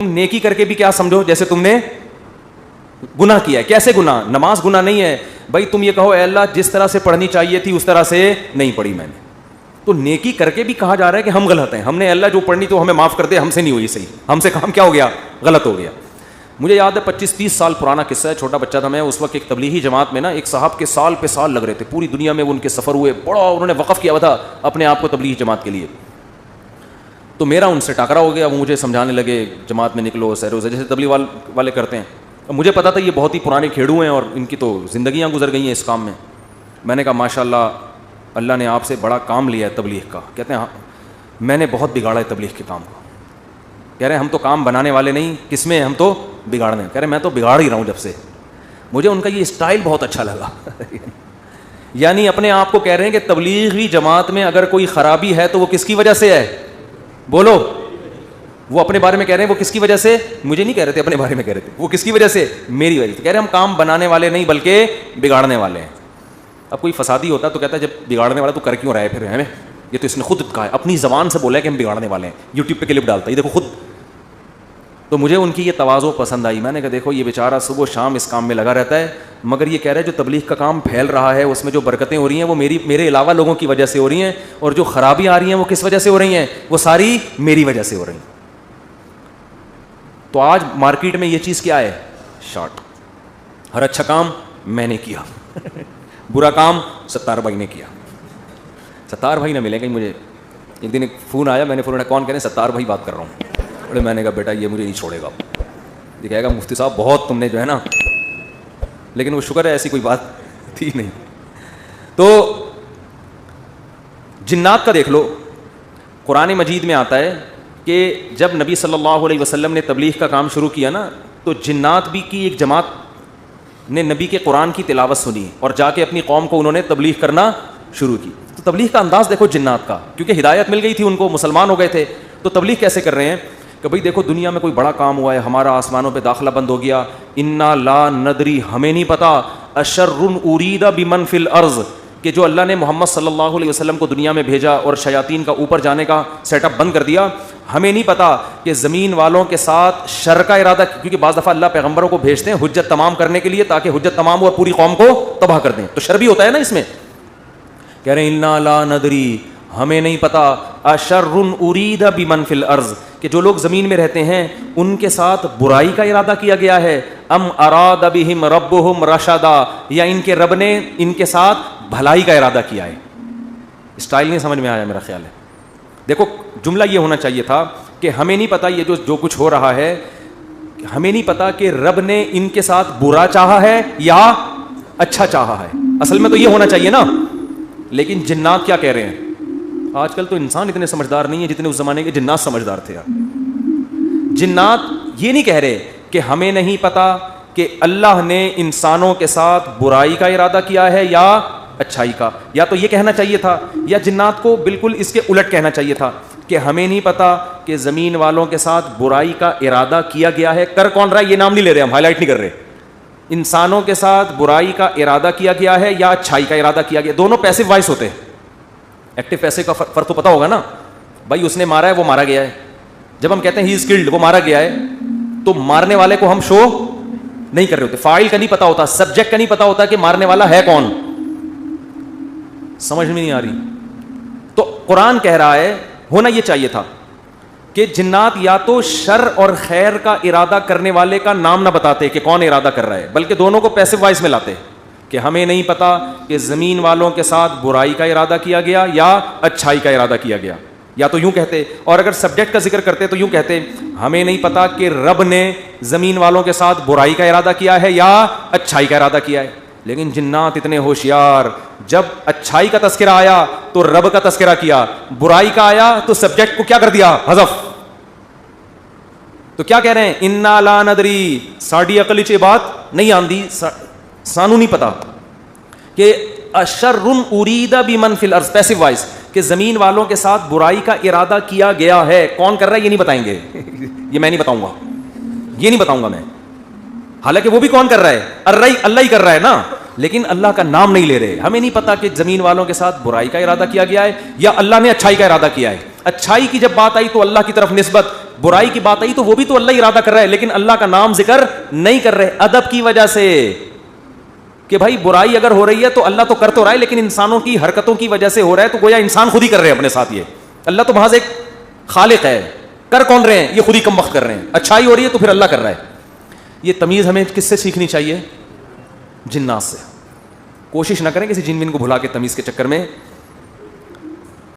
نیکی کر کے بھی کیا سمجھو جیسے تم نے گناہ کیا ہے. کیسے گناہ؟ نماز گناہ نہیں ہے بھائی. تم یہ کہو اے اللہ جس طرح سے پڑھنی چاہیے تھی اس طرح سے نہیں پڑھی میں نے. تو نیکی کر کے بھی کہا جا رہا ہے کہ ہم غلط ہیں. ہم نے اللہ جو پڑھنی تو ہمیں معاف کر دے, ہم سے نہیں ہوئی صحیح, ہم سے کام کیا ہو گیا, غلط ہو گیا. مجھے یاد ہے 25-30 سال پرانا قصہ ہے, چھوٹا بچہ تھا میں اس وقت. ایک تبلیغی جماعت میں نا ایک صاحب کے سال پہ سال لگ رہے تھے, پوری دنیا میں وہ ان کے سفر ہوئے, بڑا انہوں نے وقف کیا ہوا تھا اپنے آپ کو تبلیغی جماعت کے لیے. تو میرا ان سے ٹاکرا ہو گیا. وہ مجھے سمجھانے لگے جماعت میں نکلو سیر روزہ جیسے تبلیغ والے کرتے ہیں. مجھے پتا تھا یہ بہت ہی پرانے کھیڑو ہیں اور ان کی تو زندگیاں گزر گئی ہیں اس کام میں. میں نے کہا ماشاء اللہ اللہ نے آپ سے بڑا کام لیا ہے تبلیغ کا. کہتے ہیں ہاں میں نے بہت بگاڑا ہے تبلیغ کے کام کو. کہہ رہے ہیں ہم تو کام بنانے والے نہیں, کس میں ہم تو بگاڑنے. کہہ رہے ہیں میں تو بگاڑ ہی رہا ہوں جب سے. مجھے ان کا یہ اسٹائل بہت اچھا لگا. یعنی اپنے آپ کو کہہ رہے ہیں کہ تبلیغی جماعت میں اگر کوئی خرابی ہے تو وہ کس کی وجہ سے ہے؟ بولو. وہ اپنے بارے میں کہہ رہے ہیں وہ کس کی وجہ سے, مجھے نہیں کہہ رہے تھے, اپنے بارے میں کہہ رہے تھے. وہ کس کی وجہ سے؟ میری وجہ سے. کہہ رہے ہیں ہم کام بنانے والے نہیں بلکہ بگاڑنے والے ہیں. اب کوئی فسادی ہوتا تو کہتا ہے جب بگاڑنے والا تو کر کیوں رہا ہے پھر ہمیں, یہ تو اس نے خود کہا ہے, اپنی زبان سے بولا ہے کہ ہم بگاڑنے والے ہیں. یوٹیوب پہ کلپ ڈالتا ہے یہ دیکھو خود. تو مجھے ان کی یہ تواضع پسند آئی. میں نے کہا دیکھو یہ بیچارہ صبح شام اس کام میں لگا رہتا ہے, مگر یہ کہہ رہا ہے جو تبلیغ کا کام پھیل رہا ہے اس میں جو برکتیں ہو رہی ہیں وہ میرے علاوہ لوگوں کی وجہ سے ہو رہی ہیں, اور جو خرابی آ رہی ہیں وہ کس وجہ سے ہو رہی ہیں؟ وہ ساری میری وجہ سے ہو رہی ہیں. تو آج مارکیٹ میں یہ چیز کیا ہے؟ شارٹ. ہر اچھا کام میں نے کیا, برا کام ستار بھائی نے کیا. ستار بھائی نہ ملیں گے مجھے. ایک دن ایک فون آیا, میں نے فون کون کہہ رہے ہیں؟ ستار بھائی بات کر رہا ہوں. بڑے میں نے کہا بیٹا یہ مجھے نہیں چھوڑے گا. یہ کہے گا مفتی صاحب بہت تم نے جو ہے نا, لیکن وہ شکر ہے ایسی کوئی بات تھی نہیں. تو جنات کا دیکھ لو, قرآن مجید میں آتا ہے کہ جب نبی صلی اللہ علیہ وسلم نے تبلیغ کا کام شروع کیا نا تو جنات بھی کی ایک جماعت نے نبی کے قرآن کی تلاوت سنی اور جا کے اپنی قوم کو انہوں نے تبلیغ کرنا شروع کی. تو تبلیغ کا انداز دیکھو جنات کا, کیونکہ ہدایت مل گئی تھی ان کو, مسلمان ہو گئے تھے. تو تبلیغ کیسے کر رہے ہیں کہ بھئی دیکھو دنیا میں کوئی بڑا کام ہوا ہے, ہمارا آسمانوں پہ داخلہ بند ہو گیا, انا لا ندری ہمیں نہیں پتا, اشر ارید بمن فی الارض کہ جو اللہ نے محمد صلی اللہ علیہ وسلم کو دنیا میں بھیجا اور شیاطین کا اوپر جانے کا سیٹ اپ بند کر دیا, ہمیں نہیں پتا کہ زمین والوں کے ساتھ شر کا ارادہ, کیونکہ بعض دفعہ اللہ پیغمبروں کو بھیجتے ہیں حجت تمام کرنے کے لیے تاکہ حجت تمام ہو اور پوری قوم کو تباہ کر دیں, تو شر بھی ہوتا ہے نا اس میں. کہہ رہے ہیں انا لا ندری ہمیں نہیں پتا, اشر ارید بمن فی الارض کہ جو لوگ زمین میں رہتے ہیں ان کے ساتھ برائی کا ارادہ کیا گیا ہے, ام اراد بہم ربہم رشدا یا ان کے رب نے ان کے ساتھ بھلائی کا ارادہ کیا ہے. اسٹائل نہیں سمجھ میں آیا میرا خیال ہے. دیکھو جملہ یہ ہونا چاہیے تھا کہ ہمیں نہیں پتا یہ جو کچھ ہو رہا ہے, ہمیں نہیں پتا کہ رب نے ان کے ساتھ برا چاہا ہے یا اچھا چاہا ہے. اصل میں تو یہ ہونا چاہیے نا. لیکن جنات کیا کہہ رہے ہیں؟ آج کل تو انسان اتنے سمجھدار نہیں ہے جتنے اس زمانے کے جنات سمجھدار تھے. جنات یہ نہیں کہہ رہے کہ ہمیں نہیں پتا کہ اللہ نے انسانوں کے ساتھ برائی کا ارادہ کیا ہے یا اچھائی کا, یا تو یہ کہنا چاہیے تھا, یا جنات کو بالکل اس کے الٹ کہنا چاہیے تھا کہ ہمیں نہیں پتا کہ زمین والوں کے ساتھ برائی کا ارادہ کیا گیا ہے. کر کون رہا ہے یہ نام نہیں لے رہے, ہم ہائی لائٹ نہیں کر رہے. انسانوں کے ساتھ برائی کا ارادہ کیا گیا ہے یا اچھائی کا ارادہ کیا گیا. دونوں پیسو وائس ہوتے ہیں. ایکٹیو پیسو کا فرق تو پتا ہوگا نا. بھائی اس نے مارا ہے, وہ مارا گیا ہے. جب ہم کہتے ہیں ہی از کلڈ, وہ مارا گیا ہے, تو مارنے والے کو ہم شو نہیں کر رہے ہوتے. فاعل کا نہیں پتا ہوتا, سبجیکٹ کا نہیں پتا ہوتا کہ مارنے والا ہے کون. سمجھ میں نہیں آ رہی. تو قرآن کہہ رہا ہے ہونا یہ چاہیے تھا کہ جنات یا تو شر اور خیر کا ارادہ کرنے والے کا نام نہ بتاتے کہ کون ارادہ کر رہا ہے, بلکہ دونوں کو پیسو وائس میں لاتے کہ ہمیں نہیں پتا کہ زمین والوں کے ساتھ برائی کا ارادہ کیا گیا یا اچھائی کا ارادہ کیا گیا. یا تو یوں کہتے, اور اگر سبجیکٹ کا ذکر کرتے تو یوں کہتے ہمیں نہیں پتا کہ رب نے زمین والوں کے ساتھ برائی کا ارادہ کیا ہے یا اچھائی کا ارادہ کیا ہے. لیکن جنات اتنے ہوشیار, جب اچھائی کا تذکرہ آیا تو رب کا تذکرہ کیا, برائی کا آیا تو سبجیکٹ کو کیا کر دیا, حذف. تو کیا کہہ رہے ہیں انا لا ندری, ساڈی عقل چ بات نہیں آندی, سانو نہیں پتا کہ اشر ارید بمن فی الارض, پیسو وائس, کہ زمین والوں کے ساتھ برائی کا ارادہ کیا گیا ہے. کون کر رہا ہے یہ نہیں بتائیں گے, یہ میں نہیں بتاؤں گا, یہ نہیں بتاؤں گا میں. حالانکہ وہ بھی کون کر رہا ہے, اللہ ہی کر رہا ہے نا, لیکن اللہ کا نام نہیں لے رہے. ہمیں نہیں پتا کہ زمین والوں کے ساتھ برائی کا ارادہ کیا گیا ہے یا اللہ نے اچھائی کا ارادہ کیا ہے. اچھائی کی جب بات آئی تو اللہ کی طرف نسبت, برائی کی بات آئی تو وہ بھی تو اللہ ارادہ کر رہا ہے, لیکن اللہ کا نام ذکر نہیں کر رہے ادب کی وجہ سے کہ بھائی برائی اگر ہو رہی ہے تو اللہ تو کر تو رہا ہے, لیکن انسانوں کی حرکتوں کی وجہ سے ہو رہا ہے, تو گویا انسان خود ہی کر رہے ہیں اپنے ساتھ. یہ اللہ تو محض ایک خالق ہے, کر کون رہے ہیں, یہ خود ہی کم وقت کر رہے ہیں. اچھائی ہو رہی ہے تو پھر اللہ کر رہا ہے. یہ تمیز ہمیں کس سے سیکھنی چاہیے؟ جنات سے. کوشش نہ کریں کسی جن ون کو بھلا کے تمیز کے چکر میں